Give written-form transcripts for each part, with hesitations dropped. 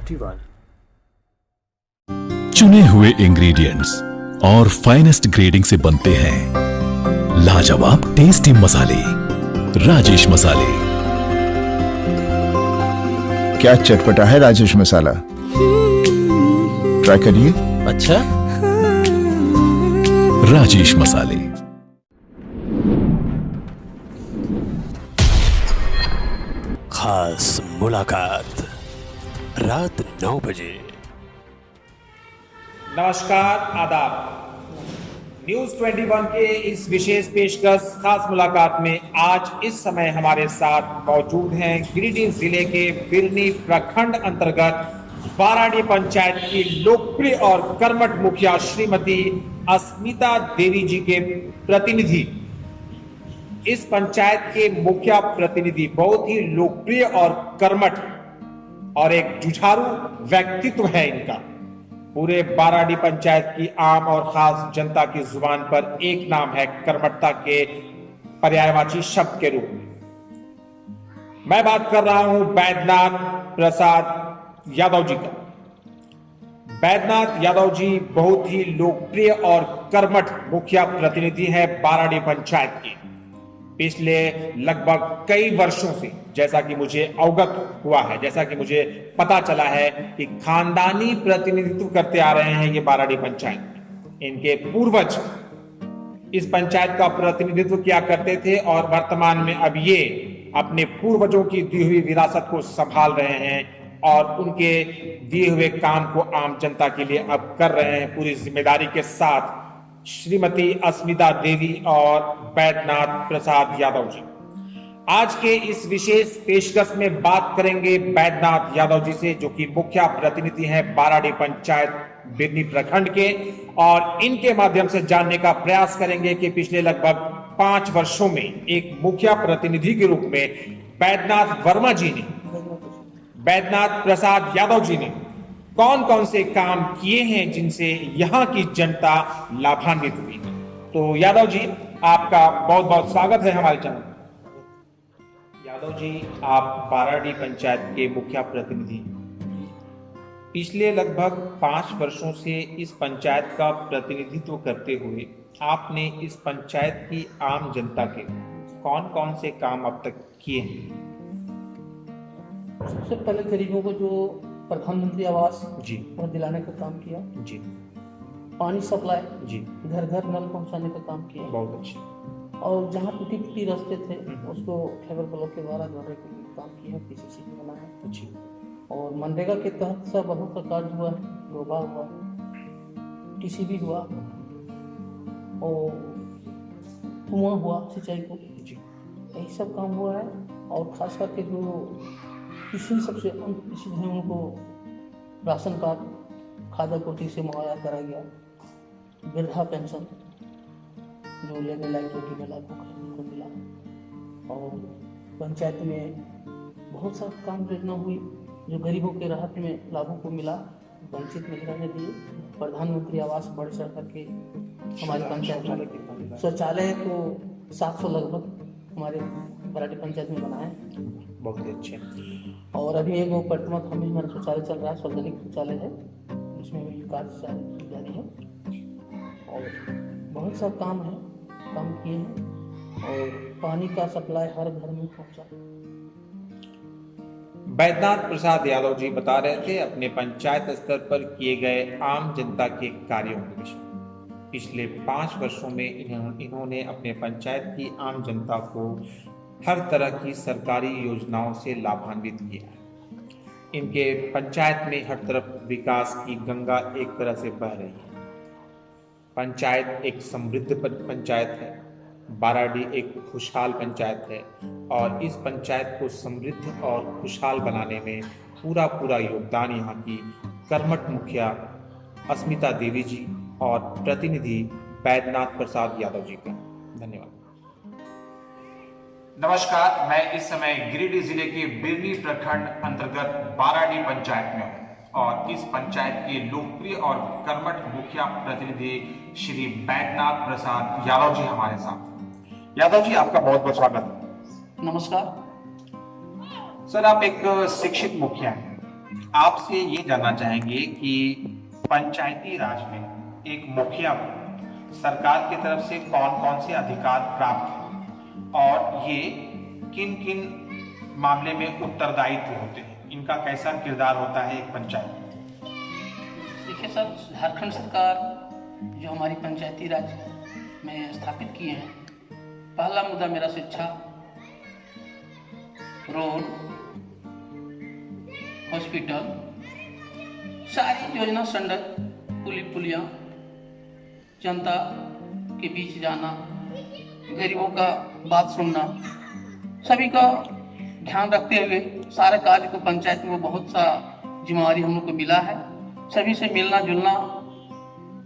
21। चुने हुए इंग्रेडिएंट्स और फाइनेस्ट ग्रेडिंग से बनते हैं लाजवाब टेस्टी मसाले। राजेश मसाले। क्या चटपटा है राजेश मसाला, ट्राई करिए। अच्छा, राजेश मसाले। खास मुलाकात रात 9 बजे। नमस्कार, आदाब। न्यूज 21 के इस विशेष पेशकश खास मुलाकात में आज इस समय हमारे साथ मौजूद हैं गिरिडीह जिले के बिरनी प्रखंड अंतर्गत बाराडीह पंचायत की लोकप्रिय और कर्मठ मुखिया श्रीमती अस्मिता देवी जी के प्रतिनिधि। इस पंचायत के मुखिया प्रतिनिधि बहुत ही लोकप्रिय और कर्मठ और एक जुझारू व्यक्तित्व है इनका। पूरे बाराडीह पंचायत की आम और खास जनता की जुबान पर एक नाम है कर्मठता के पर्यायवाची शब्द के रूप में। मैं बात कर रहा हूं बैद्यनाथ प्रसाद यादव जी का। बैद्यनाथ यादव जी बहुत ही लोकप्रिय और कर्मठ मुखिया प्रतिनिधि है बाराडीह पंचायत की। पिछले लगभग कई वर्षों से, जैसा कि मुझे अवगत हुआ है, जैसा कि मुझे पता चला है कि खानदानी प्रतिनिधित्व करते आ रहे हैं ये बाराडीह पंचायत में। इनके पूर्वज इस पंचायत का प्रतिनिधित्व किया करते थे और वर्तमान में अब ये अपने पूर्वजों की दी हुई विरासत को संभाल रहे हैं और उनके दिए हुए काम को आम जनता के लिए अब कर रहे हैं पूरी जिम्मेदारी के साथ। श्रीमती अस्मिता देवी और बैद्यनाथ प्रसाद यादव जी आज के इस विशेष पेशकश में बात करेंगे बैद्यनाथ यादव जी से, जो कि मुखिया प्रतिनिधि हैं बाराडीह पंचायत बिरनी प्रखंड के, और इनके माध्यम से जानने का प्रयास करेंगे कि पिछले लगभग 5 वर्षों में एक मुखिया प्रतिनिधि के रूप में बैद्यनाथ वर्मा जी ने, बैद्यनाथ प्रसाद यादव जी ने कौन कौन से काम किए हैं जिनसे यहाँ की जनता लाभान्वित हुई। तो यादव जी, आपका बहुत बहुत स्वागत है हमारे चैनल। यादव जी, आप बाराडीह पंचायत के मुखिया प्रतिनिधि, पिछले लगभग 5 वर्षों से इस पंचायत का प्रतिनिधित्व करते हुए आपने इस पंचायत की आम जनता के कौन कौन से काम अब तक किए हैं? सबसे पहले गरीबों को जो प्रधानमंत्री आवास जी और दिलाने का काम किया। जी। पानी सप्लाई जी। घर घर नल पहुंचाने का काम किया। बहुत अच्छे। और जहाँ टूटी फूटी रास्ते थे उसको फेबर ब्लॉक के द्वारा जोड़ने के लिए काम किया, पीसीसी भी बनाया। जी। और मनरेगा के तहत सब बहु का कार्य हुआ, गोबा हुआ, टीसीबी हुआ और कुआं हुआ सिंचाई को। जी। यही सब काम हुआ है। और खास करके जो किसी सबसे किसी उनको राशन कार्ड खाद्य पूर्ति से मुहैया करा गया, वृद्धा पेंशन जो लेने लायक जो मिला को मिला, और पंचायत में बहुत सा काम योजना हुई जो गरीबों के राहत में लाभों को मिला। वंचित महिला ने दिए प्रधानमंत्री आवास बढ़ चढ़ करके हमारी पंचायत में शौचालय को 700 लगभग हमारे बाराडीह पंचायत में बनाए। बहुत अच्छे। और अभी एक वर्तमान हमें हमारा शौचालय चल रहा है, सार्वजनिक शौचालय है, जिसमें भी कार्य जारी है। और बहुत सा काम है, काम किए हैं। और पानी का सप्लाई हर घर में पहुंचा। बैद्यनाथ प्रसाद यादव जी बता रहे थे अपने पंचायत स्तर पर किए गए आम जनता के कार्यों के विषय। पिछले 5 वर्षों में इन्होंने अपने पंचायत की आम जनता को हर तरह की सरकारी योजनाओं से लाभान्वित किया है। इनके पंचायत में हर तरफ विकास की गंगा एक तरह से बह रही है। पंचायत एक समृद्ध पंचायत है, बाराडीह एक खुशहाल पंचायत है और इस पंचायत को समृद्ध और खुशहाल बनाने में पूरा योगदान यहाँ की कर्मठ मुखिया अस्मिता देवी जी और प्रतिनिधि बैद्यनाथ प्रसाद यादव जी का। धन्यवाद। नमस्कार, मैं इस समय गिरिडीह जिले के बिरनी प्रखंड अंतर्गत बाराडीह पंचायत में हूँ और इस पंचायत के लोकप्रिय और कर्मठ मुखिया प्रतिनिधि श्री बैद्यनाथ प्रसाद यादव जी हमारे साथ। यादव जी, आपका बहुत बहुत स्वागत है। नमस्कार सर, आप एक शिक्षित मुखिया हैं, आपसे ये जानना चाहेंगे कि पंचायती राज में एक मुखिया को सरकार की तरफ से कौन कौन से अधिकार प्राप्त हैं और ये किन किन मामले में उत्तरदायित्व होते हैं, इनका कैसा किरदार होता है एक पंचायत में? देखिए सर, झारखंड सरकार जो हमारी पंचायती राज में स्थापित किए हैं, पहला मुद्दा मेरा शिक्षा, रोड, हॉस्पिटल, सारी योजना, सड़क, पुलिया, जनता के बीच जाना, गरीबों का बात सुनना, सभी का ध्यान रखते हुए सारे कार्य को पंचायत में बहुत सा जिम्मेवारी हम लोग को मिला है। सभी से मिलना जुलना,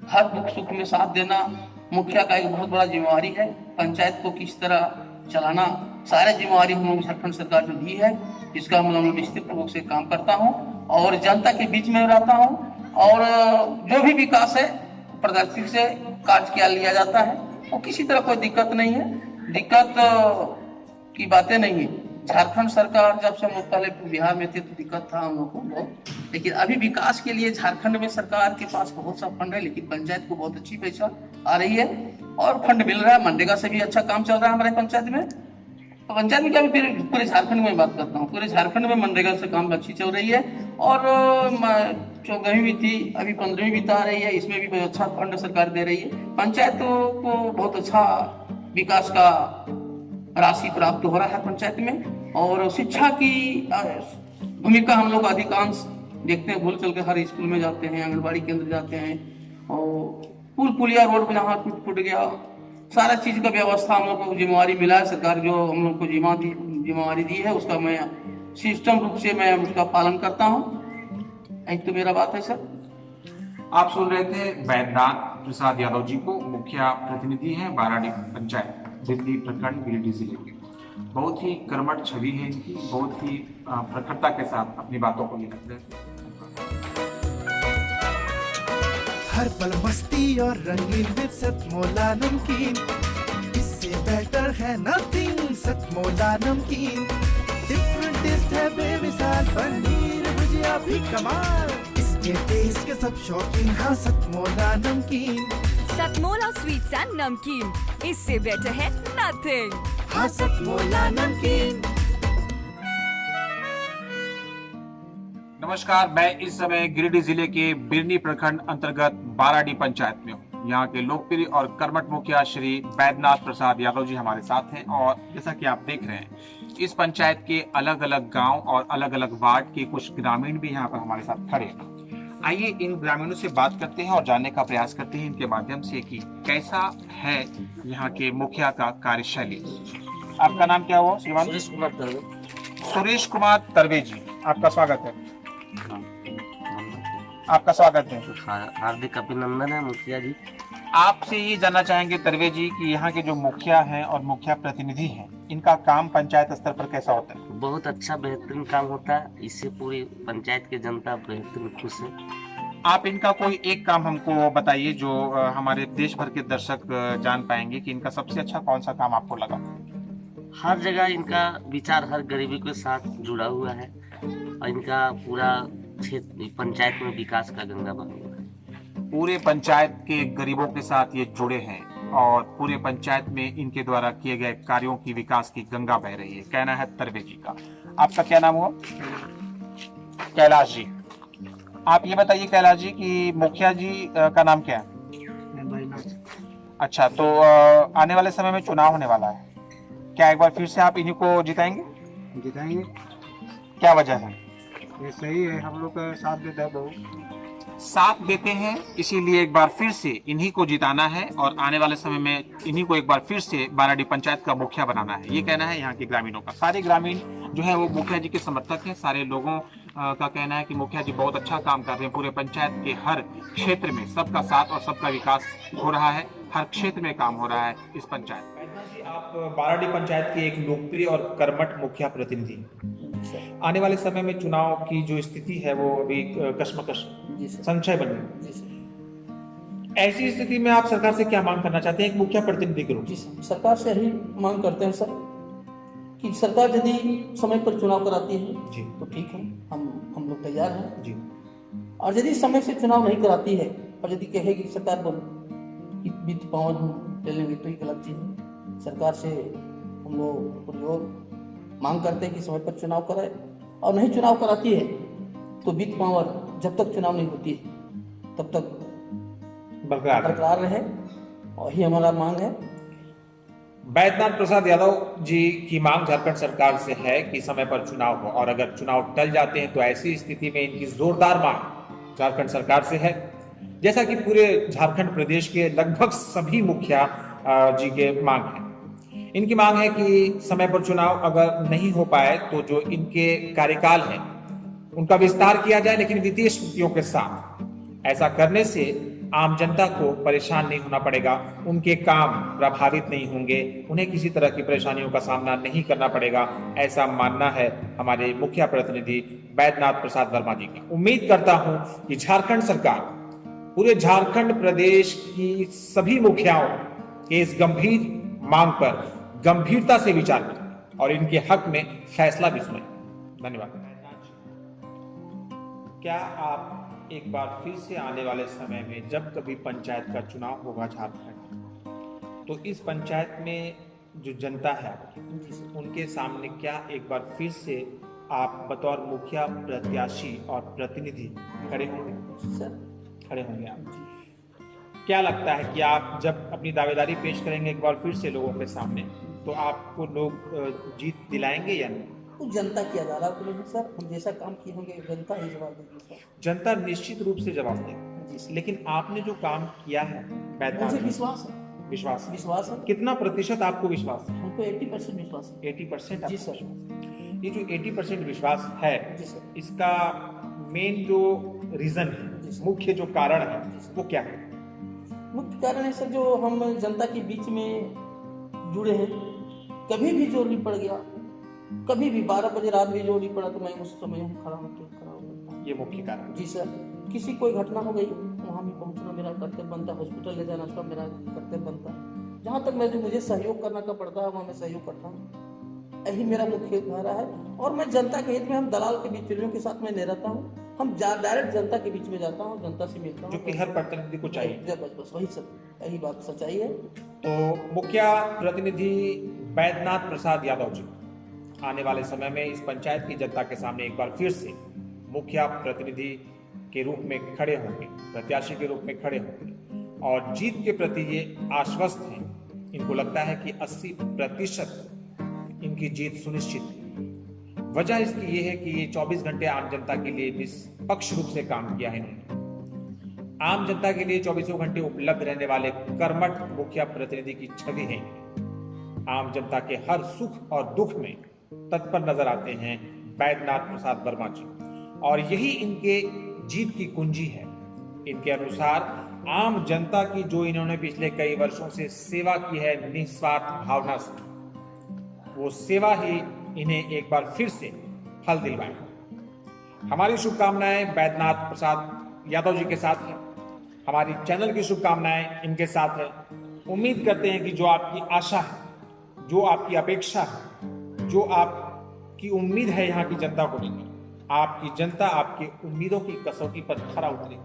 हर दुख सुख में साथ देना मुखिया का एक बहुत बड़ा जिम्मेवारी है। पंचायत को किस तरह चलाना, सारे जिम्मेवारी हम लोग झारखंड सरकार जो दी है, इसका हम लोग निश्चित रूप से काम करता हूँ और जनता के बीच में रहता हूँ और जो भी विकास है प्रदर्शित से कार्य किया लिया जाता है और किसी तरह कोई दिक्कत नहीं है, दिक्कत की बातें नहीं है। झारखंड सरकार जब से हम लोग पहले बिहार में थे तो दिक्कत था हम लोग को बहुत, लेकिन अभी विकास के लिए झारखंड में सरकार के पास बहुत सा फंड है, लेकिन पंचायत को बहुत अच्छी पैसा आ रही है और फंड मिल रहा है। मनरेगा से भी अच्छा काम चल रहा है हमारे पंचायत में। पंचायत में क्या, फिर पूरे झारखंड में बात करता हूँ, पूरे झारखंड में मनरेगा से काम अच्छी चल रही है और 14वीं भी थी, अभी 15वीं भी आ रही है, इसमें भी बहुत अच्छा फंड सरकार दे रही है। पंचायतों को बहुत अच्छा विकास का राशि प्राप्त हो रहा है पंचायत में। और शिक्षा की भूमिका हम लोग अधिकांश देखते हैं, भूल चल के हर स्कूल में जाते हैं, आंगनबाड़ी केंद्र जाते हैं और पुलिया रोड पे जहाँ टूट गया, सारा चीज का व्यवस्था हम लोग को जिम्मेवारी मिला है। सरकार जो हम लोग को जिम्मेवारी दी है उसका मैं सिस्टम रूप से मैं उसका पालन करता हूँ। एक तो मेरा बात है सर। आप सुन रहे थे बैद्यनाथ प्रसाद यादव जी को, मुखिया प्रतिनिधि हैं बाराडी पंचायत, दिल्ली प्रखंड, गिरिडीह जिले के। बहुत ही कर्मठ छवि है इनकी, बहुत ही प्रखरता के साथ अपनी बातों को लिखते हैं। हर पल मस्ती और रंगीन विद सतमोला नमकीन, इससे बेटर है नथिंग। सतमोला नमकीन डिफरेंट टेस्ट है बेमिसाल, पनीर भुजिया भी कमाल, इसके टेस्ट के सब शौकीन। हाँ सतमोला नमकीन, सतमोला स्वीट्स एंड नमकीन, इससे बेटर है नथिंग। हाँ सतमोला नमकीन। नमस्कार, मैं इस समय गिरिडीह जिले के बिरनी प्रखंड अंतर्गत बाराडी पंचायत में हूँ। यहाँ के लोकप्रिय और कर्मठ मुखिया श्री बैद्यनाथ प्रसाद यादव जी हमारे साथ हैं और जैसा कि आप देख रहे हैं, इस पंचायत के अलग अलग गांव और अलग अलग वार्ड के कुछ ग्रामीण भी यहाँ पर हमारे साथ खड़े हैं। आइए इन ग्रामीणों से बात करते हैं और जानने का प्रयास करते हैं इनके माध्यम से कि कैसा है यहाँ के मुखिया का कार्यशैली। आपका नाम क्या हुआ श्रीमान? सुरेश कुमार दर्वे। सुरेश कुमार दर्वे जी, आपका स्वागत है। आपका स्वागत है। हार्दिक अभिनंदन है मुखिया जी। आपसे ये जानना चाहेंगे दर्वे जी कि यहाँ के जो मुखिया हैं और मुखिया प्रतिनिधि हैं, इनका काम पंचायत स्तर पर कैसा होता है? बहुत अच्छा बेहतरीन काम होता है, इससे पूरी पंचायत की जनता बेहतरीन खुश है। आप इनका कोई एक काम हमको बताइए जो हमारे देश भर के दर्शक जान पाएंगे कि इनका सबसे अच्छा कौन सा काम आपको लगा? हर जगह इनका विचार हर गरीबी के साथ जुड़ा हुआ है और इनका पूरा क्षेत्र पंचायत में विकास का गंगा बहा हुआ है। पूरे पंचायत के गरीबों के साथ ये जुड़े हैं और पूरे पंचायत में इनके द्वारा किए गए कार्यों की विकास की गंगा बह रही है, कहना है दर्वे जी का। आपका क्या नाम हुआ? कैलाश जी। आप ये बताइए कैलाश जी कि मुखिया जी का नाम क्या है? अच्छा, तो आने वाले समय में चुनाव होने वाला है, क्या एक बार फिर से आप इन्हीं को जिताएंगे? जिताएंगे। क्या वजह है? ये सही है, हम लोग का साथ देता है, बहुत साथ देते हैं, इसीलिए एक बार फिर से इन्हीं को जिताना है और आने वाले समय में इन्हीं को एक बार फिर से बाराडी पंचायत का मुखिया बनाना है, ये कहना है यहाँ के ग्रामीणों का। सारे ग्रामीण जो है वो मुखिया जी के समर्थक हैं। सारे लोगों का कहना है कि मुखिया जी बहुत अच्छा काम कर रहे हैं, पूरे पंचायत के हर क्षेत्र में सबका साथ और सबका विकास हो रहा है, हर क्षेत्र में काम हो रहा है इस पंचायत। आप बाराडी पंचायत के एक लोकप्रिय और कर्मठ मुखिया प्रतिनिधि, आने वाले समय में चुनाव की जो स्थिति है वो अभी कश्मकश संशय बनी, ऐसी स्थिति में आप सरकार से क्या मांग करना चाहते हैं एक मुखिया प्रतिनिधि के रूप में? जी सर, सरकार से यही मांग करते हैं सर कि सरकार यदि समय पर चुनाव कराती है जी तो ठीक है, हम हम लोग तैयार हैं जी। और यदि समय से चुनाव नहीं कराती है और यदि कहेगी सरकार बोल कि वित्त पावर हम ले लेंगे तो ये गलत चीज़ है। सरकार से हम लोग पूरी ओर मांग करते हैं कि समय पर चुनाव कराए और नहीं चुनाव कराती है तो वित्त पावर जब तक चुनाव नहीं होती है तब तक बरकरार रहे और ही हमारा मांग है। बैद्यनाथ प्रसाद यादव जी की मांग झारखंड सरकार से है कि समय पर चुनाव हो और अगर चुनाव टल जाते हैं तो ऐसी स्थिति में इनकी जोरदार मांग झारखंड सरकार से है, जैसा कि पूरे झारखंड प्रदेश के लगभग सभी मुखिया जी के मांग है। इनकी मांग है कि समय पर चुनाव अगर नहीं हो पाए तो जो इनके कार्यकाल है उनका विस्तार किया जाए, लेकिन वित्तीय स्थितियों के साथ। ऐसा करने से आम जनता को परेशान नहीं होना पड़ेगा, उनके काम प्रभावित नहीं होंगे, उन्हें किसी तरह की परेशानियों का सामना नहीं करना पड़ेगा, ऐसा मानना है हमारे मुखिया प्रतिनिधि बैद्यनाथ प्रसाद वर्मा जी का। उम्मीद करता हूं कि झारखंड सरकार पूरे झारखंड प्रदेश की सभी मुखियाओं के इस गंभीर मांग पर गंभीरता से विचार करें और इनके हक में फैसला भी सुने। धन्यवाद। क्या आप एक बार फिर से आने वाले समय में जब कभी पंचायत का चुनाव होगा झारखंड, तो इस पंचायत में जो जनता है आपकी, उनके सामने क्या एक बार फिर से आप बतौर मुखिया प्रत्याशी और प्रतिनिधि खड़े होंगे? खड़े होंगे आप? क्या लगता है कि आप जब अपनी दावेदारी पेश करेंगे एक बार फिर से लोगों के सामने, तो आपको लोग जीत दिलाएंगे या नहीं? तो जनता की अदालत में सर, हम जैसा काम किए होंगे जनता ही जवाब देगी सर। जनता निश्चित रूप से जवाब देगी, लेकिन आपने जो काम किया है मुझे विश्वास है। विश्वास है। कितना प्रतिशत आपको विश्वास है? हमको 80% विश्वास है। 80%? जी सर। ये जो 80% विश्वास है, इसका मेन जो रीजन है, मुख्य जो कारण है, वो क्या है? मुख्य कारण है सर, जो हम जनता के बीच में जुड़े हैं। कभी भी जोड़ी पड़ गया, कभी भी 12 बजे रात भी जोड़ी पड़ा तो मैं उस समय खड़ा हूँ। ये मुख्य कारण। जी सर। किसी कोई घटना हो गई, वहाँ भी पहुँचना मेरा कर्तव्य बनता, हॉस्पिटल ले जाना सब मेरा कर्तव्य बनता। जहाँ तक मुझे सहयोग करना का पड़ता है वहाँ मैं सहयोग करता हूँ। यही मेरा मुख्य धारा है और मैं जनता के हित में, हम दलाल के बीच चुनियों के साथ मैं नहीं रहता हूँ। हम डायरेक्ट जनता के बीच में जाता हूँ, जनता से मिलता हूँ, जो कि हर प्रतिनिधि को चाहिए। बस वही सब, यही बात सच्चाई है। तो मुखिया प्रतिनिधि बैद्यनाथ प्रसाद यादव जी आने वाले समय में इस पंचायत की जनता के सामने एक बार फिर से मुखिया प्रतिनिधि के रूप में खड़े होंगे, प्रत्याशी के रूप में खड़े होंगे और जीत के प्रति ये आश्वस्त हैं। इनको लगता है कि 80% इनकी जीत सुनिश्चित है। वजह इसकी ये है कि ये 24 घंटे आम जनता के लिए निष्पक्ष रूप से काम किया है इन्होंने। आम जनता के लिए 24 घंटे उपलब्ध रहने वाले कर्मठ मुखिया प्रतिनिधि की छवि है। आम जनता के हर सुख और दुख में तत्पर नजर आते हैं बैद्यनाथ प्रसाद वर्मा जी, और यही इनके जीत की कुंजी है। इनके अनुसार आम जनता की जो इन्होंने पिछले कई वर्षों से सेवा की है निस्वार्थ भावना से, वो सेवा ही इन्हें एक बार फिर से फल दिलवाए। हमारी शुभकामनाएं बैद्यनाथ प्रसाद यादव जी के साथ है, हमारी चैनल की शुभकामनाएं इनके साथ है। उम्मीद करते हैं कि जो आपकी आशा है, जो आपकी अपेक्षा है, जो आपकी उम्मीद है यहाँ की जनता को लेकर, आपकी जनता आपकी उम्मीदों की कसौटी पर खरा उतरे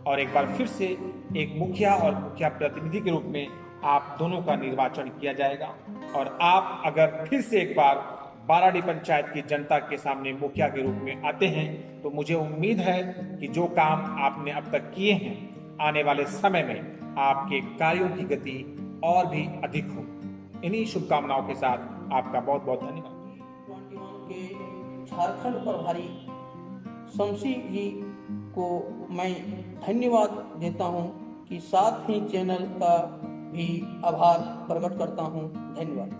और एक बार फिर से एक मुखिया और मुखिया प्रतिनिधि के रूप में आप दोनों का निर्वाचन किया जाएगा। और आप अगर फिर से एक बार बाराडी पंचायत की जनता के सामने मुखिया के रूप में आते हैं तो मुझे उम्मीद है कि जो काम आपने अब तक किए हैं, आने वाले समय में आपके कार्यों की गति और भी अधिक हो। इन्हीं शुभकामनाओं के साथ आपका बहुत बहुत धन्यवाद। के झारखंड प्रभारी शमशी जी को मैं धन्यवाद देता हूं कि साथ ही चैनल का भी आभार प्रकट करता हूं। धन्यवाद।